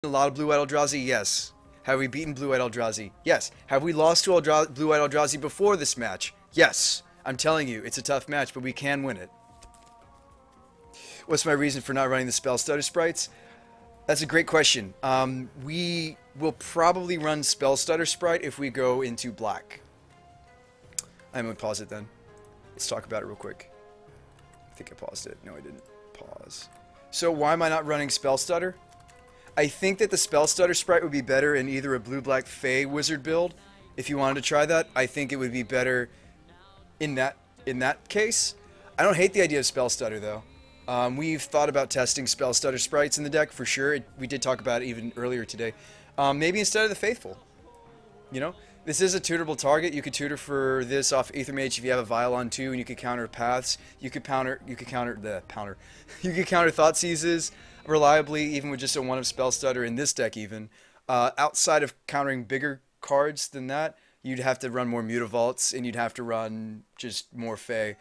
a lot of Blue-White Eldrazi? Yes. Have we beaten Blue-White Eldrazi? Yes. Have we lost to Blue-White Eldrazi before this match? Yes. I'm telling you, it's a tough match, but we can win it. What's my reason for not running the Spell Stutter sprites? That's a great question. We will probably run Spell Stutter sprite if we go into black. I'm going to pause it then. Let's talk about it real quick. I think I paused it. No, I didn't. Pause. So why am I not running Spell Stutter? I think that the Spell Stutter sprite would be better in either a blue-black Fey wizard build. If you wanted to try that, I think it would be better in that case. I don't hate the idea of Spell Stutter though. We've thought about testing Spell Stutter sprites in the deck for sure. We did talk about it even earlier today. Maybe instead of the Faithful. You know, this is a tutorable target. You could tutor for this off Aether Mage if you have a Vial on 2, and you could counter Paths. You could counter Thought Seizes reliably, even with just a 1 of Spell Stutter in this deck even. Outside of countering bigger cards than that, you'd have to run more Mutavaults, and you'd have to run just more Fey.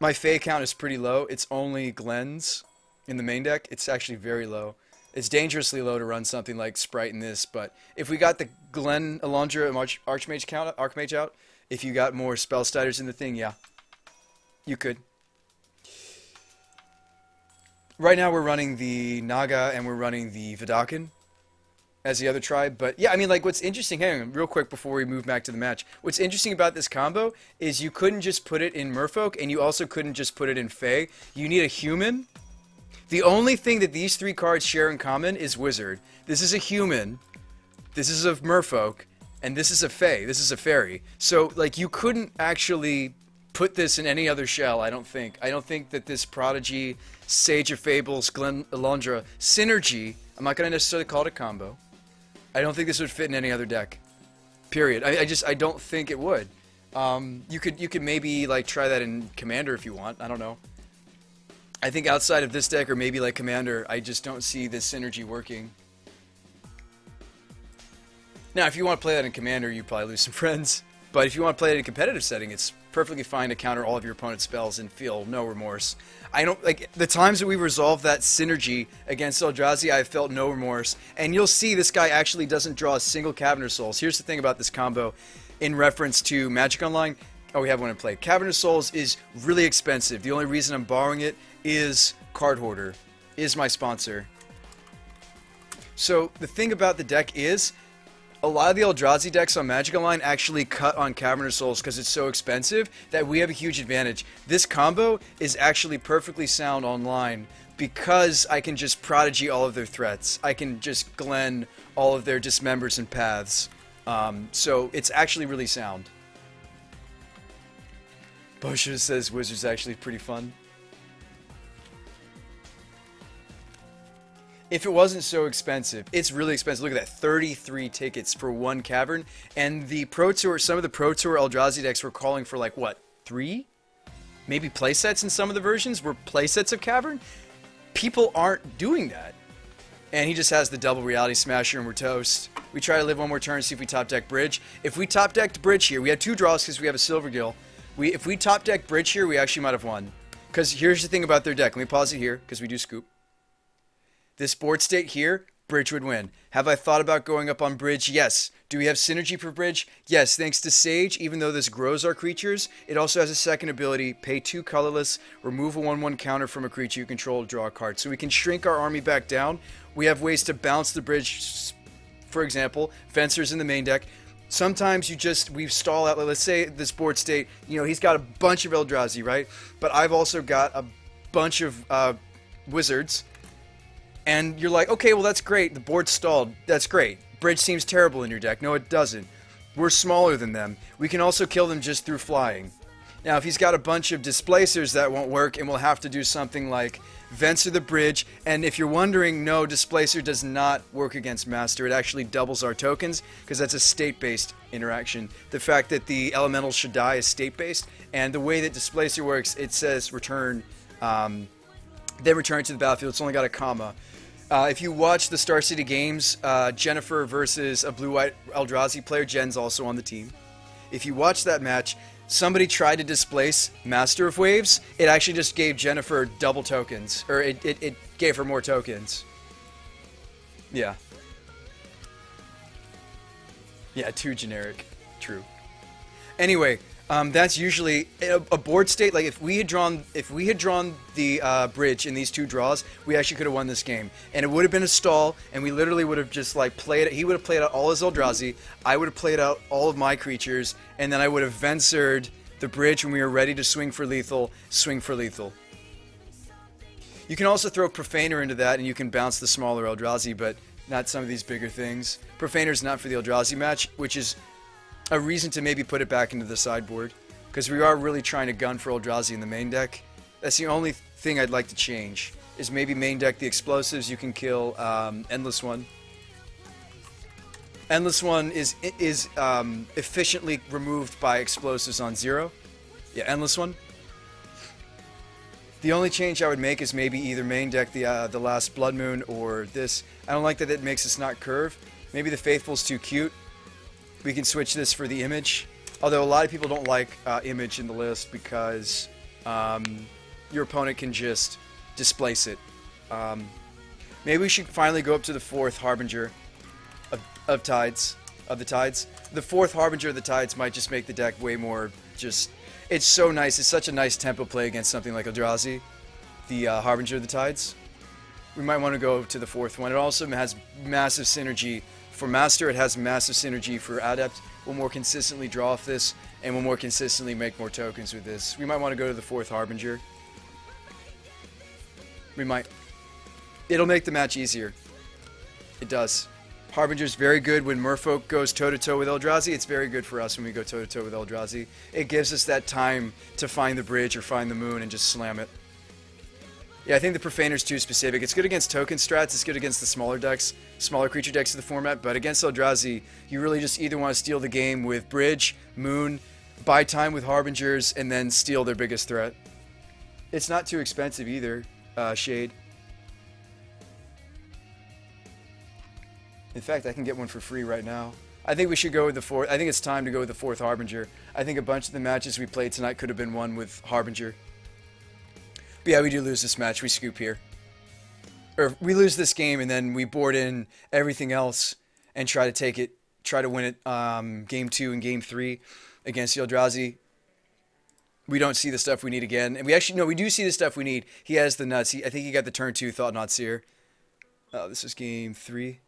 My Fey count is pretty low. It's only Glens in the main deck. It's actually very low. It's dangerously low to run something like Sprite in this, but if we got the Glen, Alondra, and Archmage out, if you got more Spell Stutters in the thing, yeah, you could. Right now we're running the Naga and we're running the Vidakan as the other tribe, but yeah, I mean, like, what's interesting, hang on, real quick before we move back to the match, what's interesting about this combo is you couldn't just put it in Merfolk, and you also couldn't just put it in Fey. You need a human. The only thing that these 3 cards share in common is Wizard. This is a human, this is a Merfolk, and this is a Fey. This is a Fairy. So, like, you couldn't actually put this in any other shell, I don't think. I don't think that this Prodigy, Sage of Fables, Glen Alondra synergy, I'm not going to necessarily call it a combo. I don't think this would fit in any other deck. Period. I don't think it would. You could maybe, like, try that in Commander if you want. I don't know. I think outside of this deck, or maybe like Commander, I just don't see this synergy working. Now, if you want to play that in Commander, you probably lose some friends. But if you want to play it in a competitive setting, it's perfectly fine to counter all of your opponent's spells and feel no remorse. I don't, like, the times that we resolved that synergy against Eldrazi, I felt no remorse. And you'll see this guy actually doesn't draw a single Cavern Souls. Here's the thing about this combo in reference to Magic Online. Oh, we have one in play. Cavern Souls is really expensive. The only reason I'm borrowing it is Card Hoarder, is my sponsor. So the thing about the deck is, a lot of the Eldrazi decks on Magic Online actually cut on Cavern Souls because it's so expensive that we have a huge advantage. This combo is actually perfectly sound online because I can just Prodigy all of their threats. I can just Glen all of their Dismembers and Paths. So it's actually really sound. Bosher says Wizard's actually pretty fun. If it wasn't so expensive, it's really expensive. Look at that, 33 tickets for 1 Cavern. And the Pro Tour, some of the Pro Tour Eldrazi decks were calling for, like, what, 3? Maybe playsets in some of the versions were playsets of Cavern? People aren't doing that. And he just has the double Reality Smasher and we're toast. We try to live one more turn, see if we top deck Bridge. If we top decked Bridge here, we had 2 draws because we have a Silvergill. If we top decked Bridge here, we actually might have won. Because here's the thing about their deck. Let me pause it here, because we do scoop. This board state here, Bridge would win. Have I thought about going up on Bridge? Yes. Do we have synergy for Bridge? Yes. Thanks to Sage, even though this grows our creatures, it also has a second ability, pay 2 colorless, remove a 1/1 counter from a creature you control, draw a card. So we can shrink our army back down. We have ways to bounce the Bridge, for example, Fencers in the main deck. Sometimes we stall out, let's say this board state, you know, he's got a bunch of Eldrazi, right? But I've also got a bunch of Wizards. And you're like, okay, well, that's great. The board's stalled. That's great. Bridge seems terrible in your deck. No, it doesn't. We're smaller than them. We can also kill them just through flying. Now, if he's got a bunch of Displacers, that won't work, and we'll have to do something like Venser the Bridge. And if you're wondering, no, Displacer does not work against Master. It actually doubles our tokens, because that's a state-based interaction. The fact that the Elementals should die is state-based, and the way that Displacer works, it says return, then return to the battlefield. It's only got a comma. If you watch the Star City games, Jennifer versus a blue-white Eldrazi player, Jen's also on the team. If you watch that match, somebody tried to displace Master of Waves. It actually just gave Jennifer double tokens, or it gave her more tokens. Yeah. Yeah, too generic. True. Anyway, that's usually a board state. Like if we had drawn the bridge in these two draws, we actually could have won this game, and it would have been a stall, and we literally would have just like played it. He would have played out all his Eldrazi, I would have played out all of my creatures, and then I would have ventured the bridge when we were ready to swing for lethal. Swing for lethal. You can also throw Profaner into that, and you can bounce the smaller Eldrazi, but not some of these bigger things. Profaner's not for the Eldrazi match, which is a reason to maybe put it back into the sideboard, because we are really trying to gun for Eldrazi in the main deck. That's the only thing I'd like to change, is maybe main deck the explosives. You can kill Endless One. Endless One is efficiently removed by explosives on 0. Yeah, Endless One. The only change I would make is maybe either main deck the last Blood Moon or this. I don't like that it makes us not curve. Maybe the Faithful's too cute. We can switch this for the image. Although a lot of people don't like image in the list because your opponent can just displace it. Maybe we should finally go up to the 4th Harbinger of Tides. The 4th Harbinger of the Tides might just make the deck way more just... It's so nice. It's such a nice tempo play against something like Eldrazi. The Harbinger of the Tides. We might want to go to the 4th one. It also has massive synergy for Master. It has massive synergy for Adept. We'll more consistently draw off this, and we'll more consistently make more tokens with this. We might want to go to the 4th Harbinger. We might. It'll make the match easier. It does. Harbinger's very good when Merfolk goes toe-to-toe with Eldrazi. It's very good for us when we go toe-to-toe with Eldrazi. It gives us that time to find the bridge or find the moon and just slam it. Yeah, I think the Profaner's too specific. It's good against token strats. It's good against the smaller decks, smaller creature decks of the format. But against Eldrazi, you really just either want to steal the game with bridge, moon, buy time with Harbingers, and then steal their biggest threat. It's not too expensive either, Shade. In fact, I can get one for free right now. I think we should go with the 4th. I think it's time to go with the 4th Harbinger. I think a bunch of the matches we played tonight could have been won with Harbinger. But yeah, we do lose this match. We scoop here. Or we lose this game and then we board in everything else and try to win it game 2 and game 3 against the Eldrazi. We don't see the stuff we need again. And we actually, no, we do see the stuff we need. He has the nuts. I think he got the turn 2 Thought-Knot Seer. Oh, this is game 3.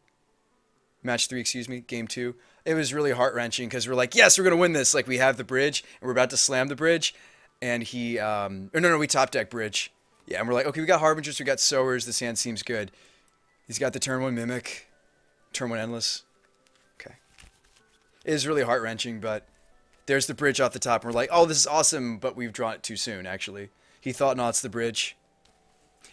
Match 3, excuse me, game 2. It was really heart-wrenching because we're like, yes, we're going to win this. Like, we have the bridge, and we're about to slam the bridge. And he, we top-deck bridge. Yeah, and we're like, okay, we got Harbingers, we got Sowers. This hand seems good. He's got the turn 1 Mimic, turn 1 Endless. Okay. It is really heart-wrenching, but there's the bridge off the top. And we're like, oh, this is awesome, but we've drawn it too soon, actually. He Thought-Knots the bridge.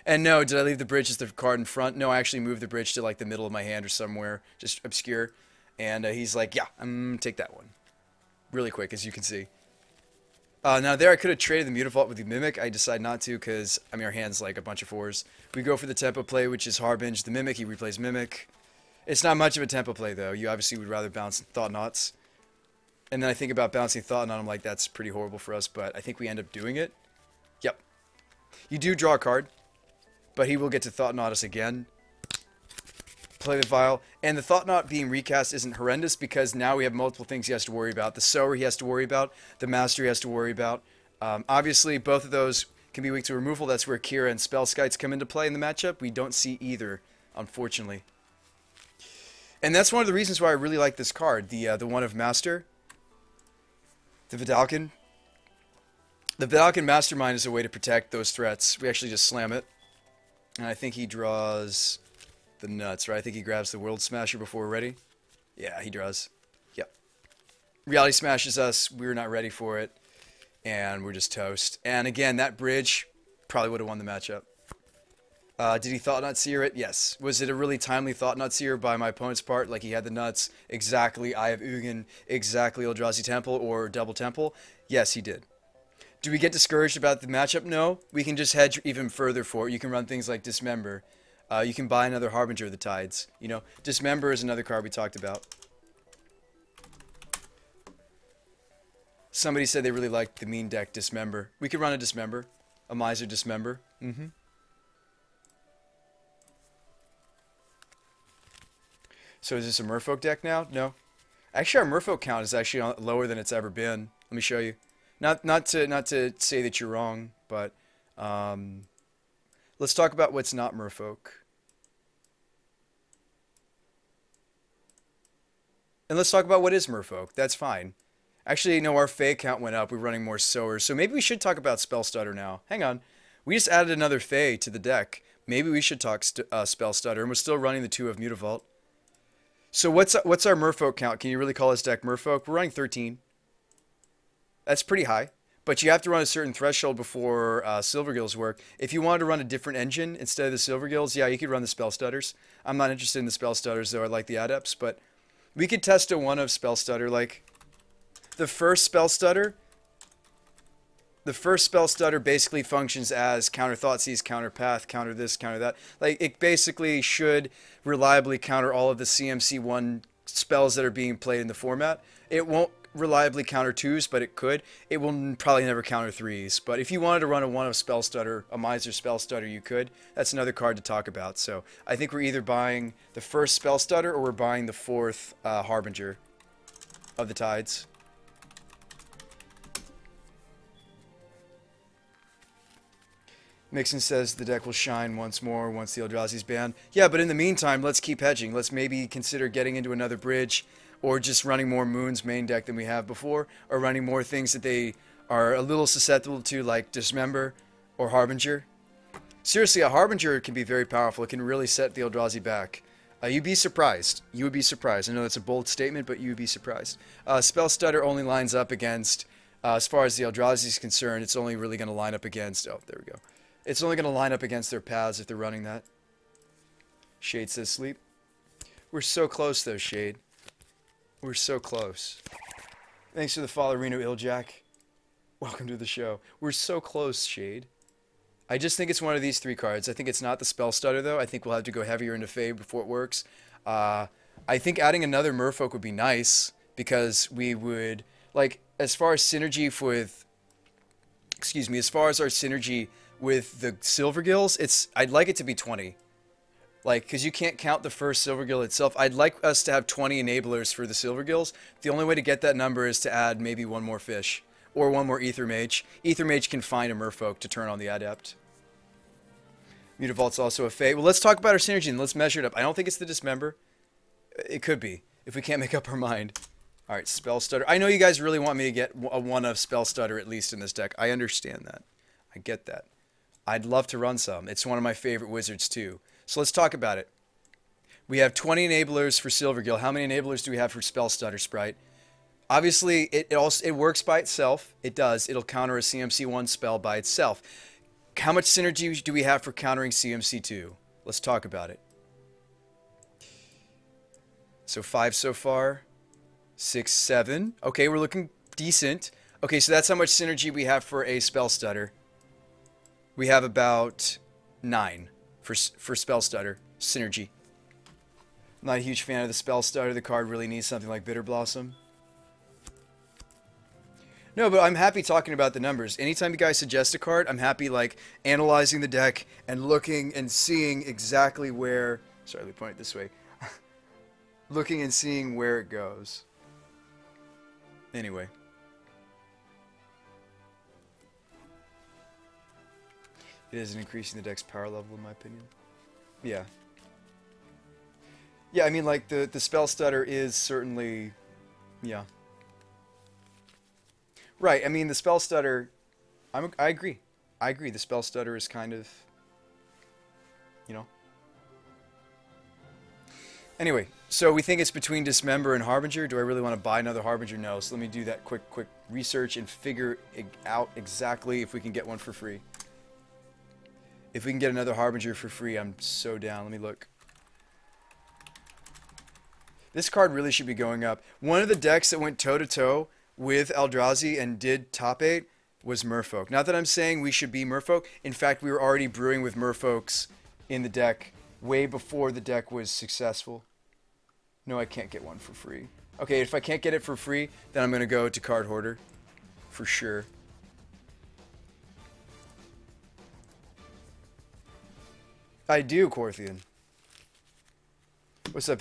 And no, did I leave the bridge as the card in front? No, I actually moved the bridge to like the middle of my hand or somewhere, just obscure. And he's like, yeah, I'm going to take that one. Really quick, as you can see. Now there I could have traded the Mutavault with the Mimic. I decided not to because, I mean, our hand's like a bunch of 4s. We go for the tempo play, which is Harbinge the Mimic. He replays Mimic. It's not much of a tempo play, though. You obviously would rather bounce Thought-Knots. And then I think about bouncing Thought-Knot. I'm like, that's pretty horrible for us, but I think we end up doing it. Yep. You do draw a card. But he will get to Thought-Knot us again. Play the Vial. And the Thought-Knot being recast isn't horrendous because now we have multiple things he has to worry about. The Sower he has to worry about. The Master he has to worry about. Obviously, both of those can be weak to removal. That's where Kira and Spellskites come into play in the matchup. We don't see either, unfortunately. And that's one of the reasons why I really like this card. The one of Master. The Vidalcan. The Vidalcan Mastermind is a way to protect those threats. We actually just slam it. And I think he draws the nuts, right? I think he grabs the World Smasher before we're ready. Yeah, he draws. Yep. Reality smashes us. We're not ready for it. And we're just toast. And again, that bridge probably would have won the matchup. Did he Thought-Knot Seer it? Yes. Was it a really timely Thought-Knot Seer by my opponent's part? Like he had the nuts, exactly Eye of Ugin, exactly Eldrazi Temple, or Double Temple? Yes, he did. Do we get discouraged about the matchup? No. We can just hedge even further for it. You can run things like Dismember. You can buy another Harbinger of the Tides. You know, Dismember is another card we talked about. Somebody said they really liked the mean deck Dismember. We could run a Dismember. A Miser Dismember. So is this a Merfolk deck now? No. Actually, our Merfolk count is actually lower than it's ever been. Let me show you. Not to say that you're wrong, but let's talk about what's not Merfolk. And let's talk about what is Merfolk. That's fine. Actually, no, our Fae count went up. We're running more Sowers. So maybe we should talk about Spell Stutter now. Hang on. We just added another Fae to the deck. Maybe we should talk Spell Stutter. And we're still running the 2 of Mutavault. So what's our Merfolk count? Can you really call this deck Merfolk? We're running 13. That's pretty high. But you have to run a certain threshold before Silvergills work. If you wanted to run a different engine instead of the Silvergills, yeah, you could run the Spell Stutters. I'm not interested in the Spell Stutters, though. I like the Adepts. But we could test a 1 of Spell Stutter. Like, the first Spell Stutter basically functions as counter Thoughtseize, counter Path, counter this, counter that. Like, it basically should reliably counter all of the CMC1 spells that are being played in the format. It won't reliably counter 2s, but it could. It will probably never counter 3s. But if you wanted to run a 1 of Spell Stutter, a Miser Spell Stutter, you could. That's another card to talk about. So I think we're either buying the first Spell Stutter or we're buying the 4th Harbinger of the Tides. Mixon says the deck will shine once more once the Eldrazi's banned. Yeah, but in the meantime, let's keep hedging. Let's maybe consider getting into another bridge, or just running more Moon's main deck than we have before, or running more things that they are a little susceptible to, like Dismember or Harbinger. Seriously, a Harbinger can be very powerful. It can really set the Eldrazi back. You'd be surprised. You would be surprised. I know that's a bold statement, but you would be surprised. Spell Stutter only lines up against, as far as the Eldrazi is concerned, it's only really going to line up against, oh, there we go. It's only going to line up against their paths if they're running that. Shade says sleep. We're so close, though, Shade. We're so close. Thanks for the follow, Reno Iljack. Welcome to the show. We're so close, Shade. I just think it's one of these 3 cards. I think it's not the Spell Stutter, though. I think we'll have to go heavier into Fae before it works. I think adding another Merfolk would be nice, because we would, like, as far as synergy with, excuse me, as far as our synergy with the Silvergills, I'd like it to be 20. Like, because you can't count the first Silvergill itself. I'd like us to have 20 enablers for the Silvergills. The only way to get that number is to add maybe 1 more fish. Or 1 more Ether Mage. Ether Mage can find a Merfolk to turn on the Adept. Mutavault's also a Fae. Well, let's talk about our synergy and let's measure it up. I don't think it's the Dismember. It could be, if we can't make up our mind. Alright, Spell Stutter. I know you guys really want me to get a 1 of Spell Stutter at least in this deck. I understand that. I get that. I'd love to run some. It's one of my favorite wizards too. So let's talk about it. We have 20 enablers for Silvergill. How many enablers do we have for Spell Stutter, Sprite? Obviously, it works by itself. It does. It'll counter a CMC1 spell by itself. How much synergy do we have for countering CMC2? Let's talk about it. So 5 so far. 6, 7. Okay, we're looking decent. Okay, so that's how much synergy we have for a Spell Stutter. We have about 9 for Spell Stutter synergy. I'm not a huge fan of the Spell Stutter. The card really needs something like Bitter Blossom. No, but I'm happy talking about the numbers. Anytime you guys suggest a card, I'm happy like analyzing the deck and looking and seeing exactly where... Sorry, let me point it this way. Looking and seeing where it goes. Anyway. It isn't increasing the deck's power level, in my opinion. Yeah. Yeah, I mean, like, the Spell Stutter is certainly... Yeah. Right, I mean, the Spell Stutter... I agree. I agree. The Spell Stutter is kind of... You know? Anyway, so we think it's between Dismember and Harbinger. Do I really want to buy another Harbinger? No. So let me do that quick research and figure out exactly if we can get one for free. If we can get another Harbinger for free, I'm so down. Let me look. This card really should be going up. One of the decks that went toe-to-toe with Eldrazi and did top 8 was Merfolk. Not that I'm saying we should be Merfolk. In fact, we were already brewing with Merfolks in the deck way before the deck was successful. No, I can't get one for free. Okay, if I can't get it for free, then I'm going to go to Card Hoarder. For sure. I do, Corthian. What's up?